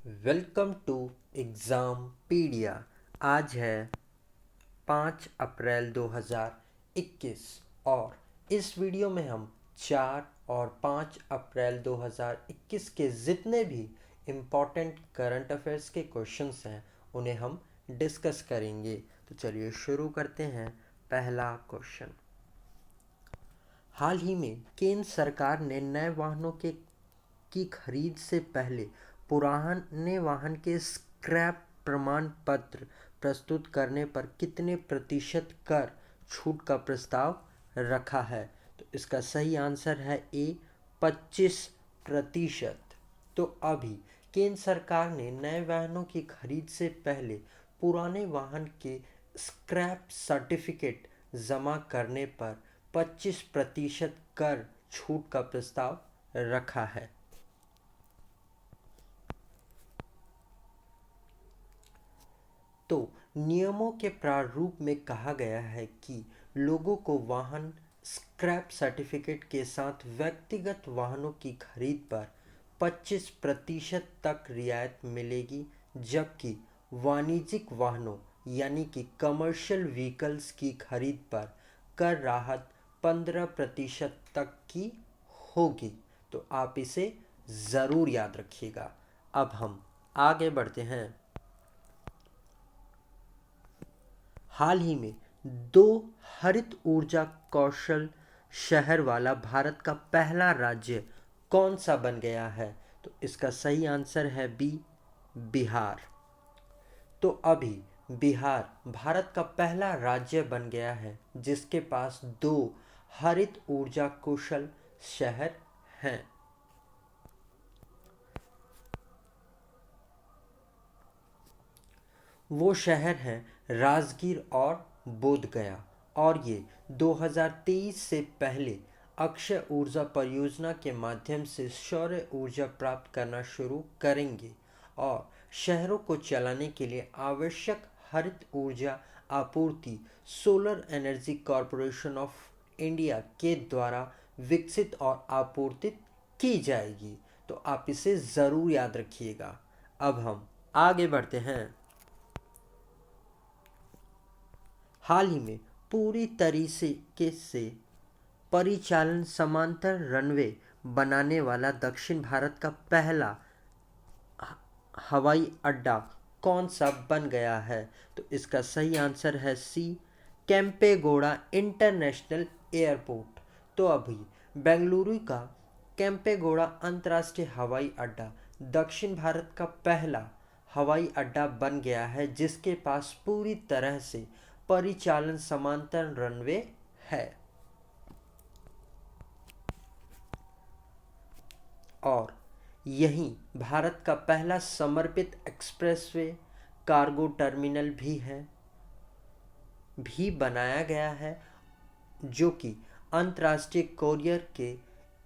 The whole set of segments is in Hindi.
Welcome to exam पीडिया। आज है 5 अप्रैल 2021 और इस वीडियो में हम 4 और 5 अप्रैल 2021 के जितने भी इम्पॉर्टेंट करंट अफेयर्स के क्वेश्चंस हैं उन्हें हम डिस्कस करेंगे। तो चलिए शुरू करते हैं। पहला क्वेश्चन, हाल ही में केंद्र सरकार ने नए वाहनों की खरीद से पहले पुराने वाहन के स्क्रैप प्रमाण पत्र प्रस्तुत करने पर कितने प्रतिशत कर छूट का प्रस्ताव रखा है? तो इसका सही आंसर है ए 25%। तो अभी केंद्र सरकार ने नए वाहनों की खरीद से पहले पुराने वाहन के स्क्रैप सर्टिफिकेट जमा करने पर 25% कर छूट का प्रस्ताव रखा है। तो नियमों के प्रारूप में कहा गया है कि लोगों को वाहन स्क्रैप सर्टिफिकेट के साथ व्यक्तिगत वाहनों की खरीद पर 25% तक रियायत मिलेगी, जबकि वाणिज्यिक वाहनों यानी कि कमर्शियल व्हीकल्स की खरीद पर कर राहत 15% तक की होगी। तो आप इसे ज़रूर याद रखिएगा। अब हम आगे बढ़ते हैं। हाल ही में 2 हरित ऊर्जा कौशल शहर वाला भारत का पहला राज्य कौन सा बन गया है? तो इसका सही आंसर है बी, बिहार। तो अभी बिहार भारत का पहला राज्य बन गया है जिसके पास 2 हरित ऊर्जा कुशल शहर हैं। वो शहर हैं राजगीर और बोधगया, और ये 2023 से पहले अक्षय ऊर्जा परियोजना के माध्यम से सौर ऊर्जा प्राप्त करना शुरू करेंगे और शहरों को चलाने के लिए आवश्यक हरित ऊर्जा आपूर्ति solar energy corporation of India के द्वारा विकसित और आपूर्तित की जाएगी। तो आप इसे ज़रूर याद रखिएगा। अब हम आगे बढ़ते हैं। हाल ही में पूरी तरीके से परिचालन समांतर रनवे बनाने वाला दक्षिण भारत का पहला हवाई अड्डा कौन सा बन गया है? तो इसका सही आंसर है सी, केम्पेगौड़ा इंटरनेशनल एयरपोर्ट। तो अभी बेंगलुरु का केम्पेगौड़ा अंतर्राष्ट्रीय हवाई अड्डा दक्षिण भारत का पहला हवाई अड्डा बन गया है जिसके पास पूरी तरह से परिचालन समांतर रनवे है और यही भारत का पहला समर्पित एक्सप्रेसवे कार्गो टर्मिनल भी बनाया गया है जो कि अंतर्राष्ट्रीय कोरियर के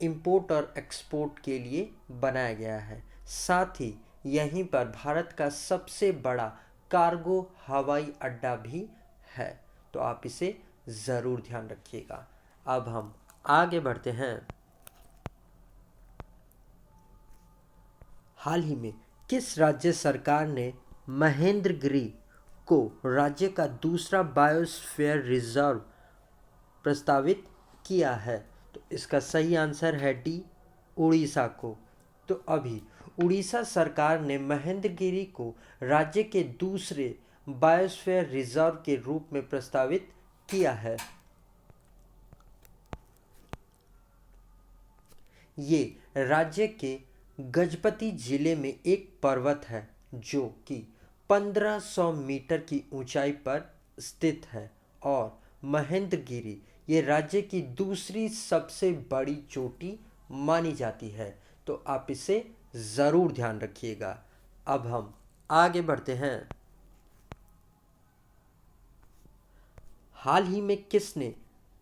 इंपोर्ट और एक्सपोर्ट के लिए बनाया गया है। साथ ही यहीं पर भारत का सबसे बड़ा कार्गो हवाई अड्डा भी है। तो आप इसे ज़रूर ध्यान रखिएगा। अब हम आगे बढ़ते हैं। हाल ही में किस राज्य सरकार ने महेंद्रगिरी को राज्य का दूसरा बायोस्फीयर रिजर्व प्रस्तावित किया है? तो इसका सही आंसर है डी, उड़ीसा को। तो अभी उड़ीसा सरकार ने महेंद्रगिरी को राज्य के दूसरे बायोस्फीयर रिजर्व के रूप में प्रस्तावित किया है। ये राज्य के गजपति जिले में एक पर्वत है जो कि 1500 मीटर की ऊंचाई पर स्थित है और महेंद्रगिरी ये राज्य की दूसरी सबसे बड़ी चोटी मानी जाती है। तो आप इसे ज़रूर ध्यान रखिएगा। अब हम आगे बढ़ते हैं। हाल ही में किसने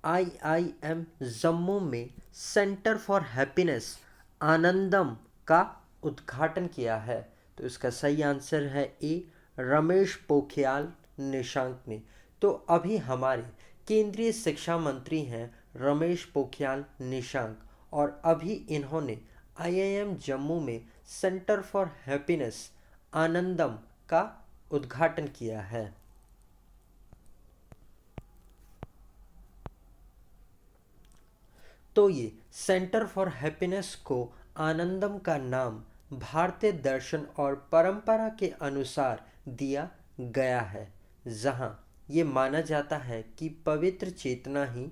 IIM जम्मू में सेंटर फॉर हैप्पीनेस आनंदम का उद्घाटन किया है? तो इसका सही आंसर है ए, रमेश पोखरियाल निशंक ने। तो अभी हमारे केंद्रीय शिक्षा मंत्री हैं रमेश पोखरियाल निशंक और अभी इन्होंने IIM जम्मू में सेंटर फॉर हैप्पीनेस आनंदम का उद्घाटन किया है? तो ये सेंटर फॉर हैप्पीनेस को आनंदम का नाम भारतीय दर्शन और परंपरा के अनुसार दिया गया है, जहाँ ये माना जाता है कि पवित्र चेतना ही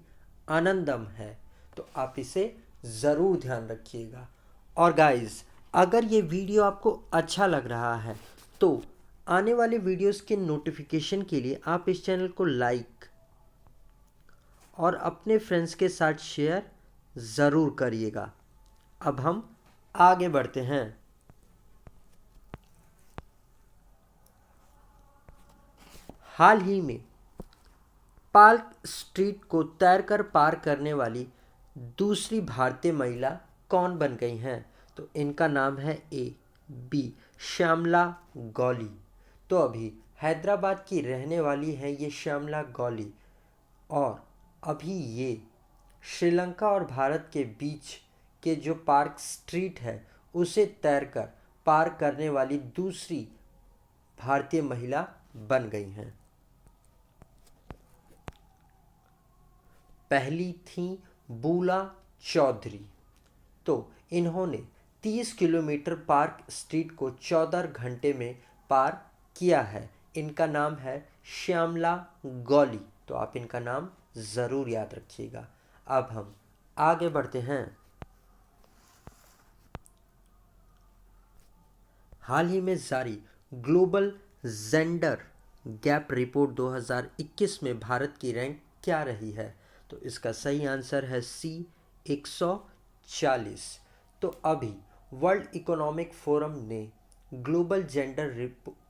आनंदम है। तो आप इसे ज़रूर ध्यान रखिएगा। और गाइस, अगर ये वीडियो आपको अच्छा लग रहा है तो आने वाले वीडियोस के नोटिफिकेशन के लिए आप इस चैनल को लाइक और अपने फ्रेंड्स के साथ शेयर ज़रूर करिएगा। अब हम आगे बढ़ते हैं। हाल ही में पार्क स्ट्रीट को तैरकर पार करने वाली दूसरी भारतीय महिला कौन बन गई हैं? तो इनका नाम है ए, बी श्यामला गौली। तो अभी हैदराबाद की रहने वाली है ये श्यामला गौली, और अभी ये श्रीलंका और भारत के बीच के जो पार्क स्ट्रीट है उसे तैरकर पार करने वाली दूसरी भारतीय महिला बन गई हैं। पहली थी बूला चौधरी। तो इन्होंने 30 किलोमीटर पार्क स्ट्रीट को 14 घंटे में पार किया है। इनका नाम है श्यामला गौली। तो आप इनका नाम ज़रूर याद रखिएगा। अब हम आगे बढ़ते हैं। हाल ही में जारी ग्लोबल जेंडर गैप रिपोर्ट 2021 में भारत की रैंक क्या रही है? तो इसका सही आंसर है सी, 140। तो अभी वर्ल्ड इकोनॉमिक फोरम ने ग्लोबल जेंडर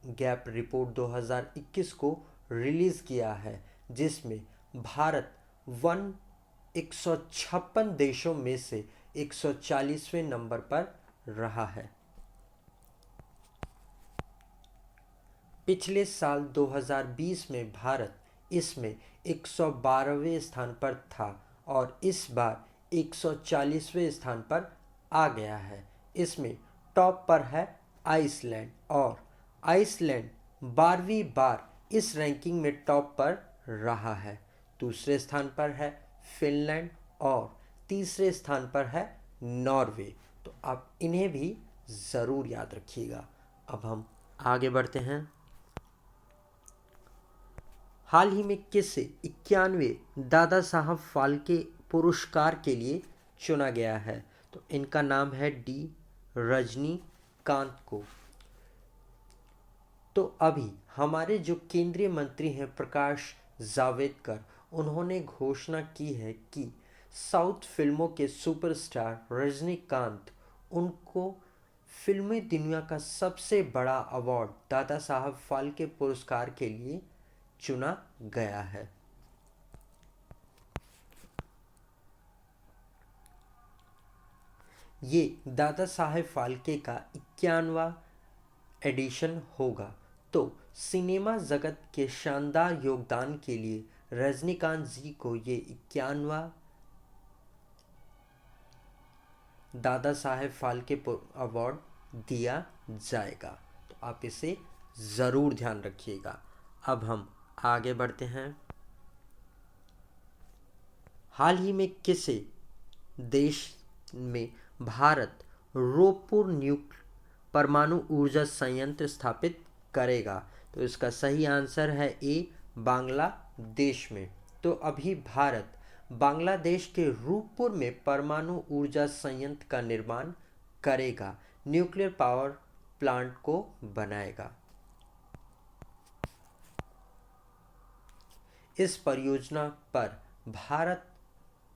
गैप रिपोर्ट 2021 को रिलीज़ किया है, जिसमें भारत 156 देशों में से 140वें नंबर पर रहा है। पिछले साल 2020 में भारत इसमें 112वें स्थान पर था और इस बार 140वें स्थान पर आ गया है। इसमें टॉप पर है आइसलैंड, और आइसलैंड 12वीं बार इस रैंकिंग में टॉप पर रहा है। दूसरे स्थान पर है फिनलैंड और तीसरे स्थान पर है नॉर्वे। तो आप इन्हें भी ज़रूर याद रखिएगा। अब हम आगे बढ़ते हैं। हाल ही में किसे 91वें दादा साहब फाल्के पुरस्कार के लिए चुना गया है? तो इनका नाम है डी रजनीकांत को। तो अभी हमारे जो केंद्रीय मंत्री हैं प्रकाश जावड़ेकर, उन्होंने घोषणा की है कि साउथ फिल्मों के सुपरस्टार रजनीकांत, उनको फिल्मी दुनिया का सबसे बड़ा अवार्ड दादा साहब फाल्के पुरस्कार के लिए चुना गया है। ये दादा साहेब फाल्के का 91वां एडिशन होगा। तो सिनेमा जगत के शानदार योगदान के लिए रजनीकांत जी को ये 91वां दादा साहेब फाल्के अवार्ड दिया जाएगा। तो आप इसे ज़रूर ध्यान रखिएगा। अब हम आगे बढ़ते हैं। हाल ही में किसे देश में भारत रोपुर परमाणु ऊर्जा संयंत्र स्थापित करेगा? तो इसका सही आंसर है ए, बांग्लादेश में। तो अभी भारत बांग्लादेश के रूपपुर में परमाणु ऊर्जा संयंत्र का निर्माण करेगा, न्यूक्लियर पावर प्लांट को बनाएगा। इस परियोजना पर भारत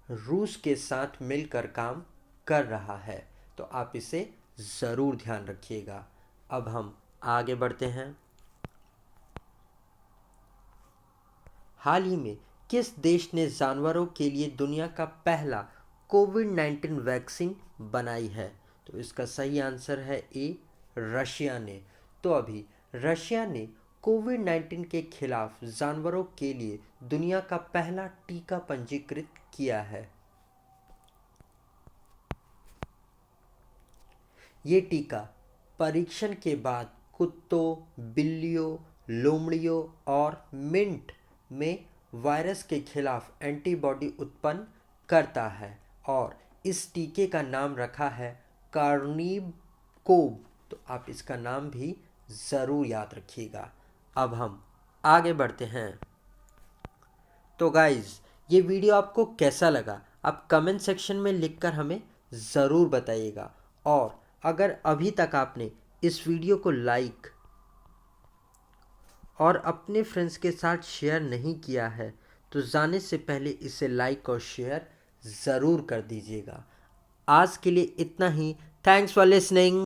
रूस के साथ मिलकर काम कर रहा है। तो आप इसे ज़रूर ध्यान रखिएगा। अब हम आगे बढ़ते हैं। हाल ही में किस देश ने जानवरों के लिए दुनिया का पहला कोविड-19 वैक्सीन बनाई है? तो इसका सही आंसर है ए, रशिया ने। तो अभी रशिया ने कोविड-19 के खिलाफ जानवरों के लिए दुनिया का पहला टीका पंजीकृत किया है। ये टीका परीक्षण के बाद कुत्तों, बिल्लियों, लोमड़ियों और मिंट में वायरस के खिलाफ एंटीबॉडी उत्पन्न करता है और इस टीके का नाम रखा है कार्निकोव। तो आप इसका नाम भी ज़रूर याद रखिएगा। अब हम आगे बढ़ते हैं। तो गाइज़, ये वीडियो आपको कैसा लगा आप कमेंट सेक्शन में लिखकर हमें ज़रूर बताइएगा। और अगर अभी तक आपने इस वीडियो को लाइक और अपने फ्रेंड्स के साथ शेयर नहीं किया है तो जाने से पहले इसे लाइक और शेयर ज़रूर कर दीजिएगा। आज के लिए इतना ही। Thanks for listening.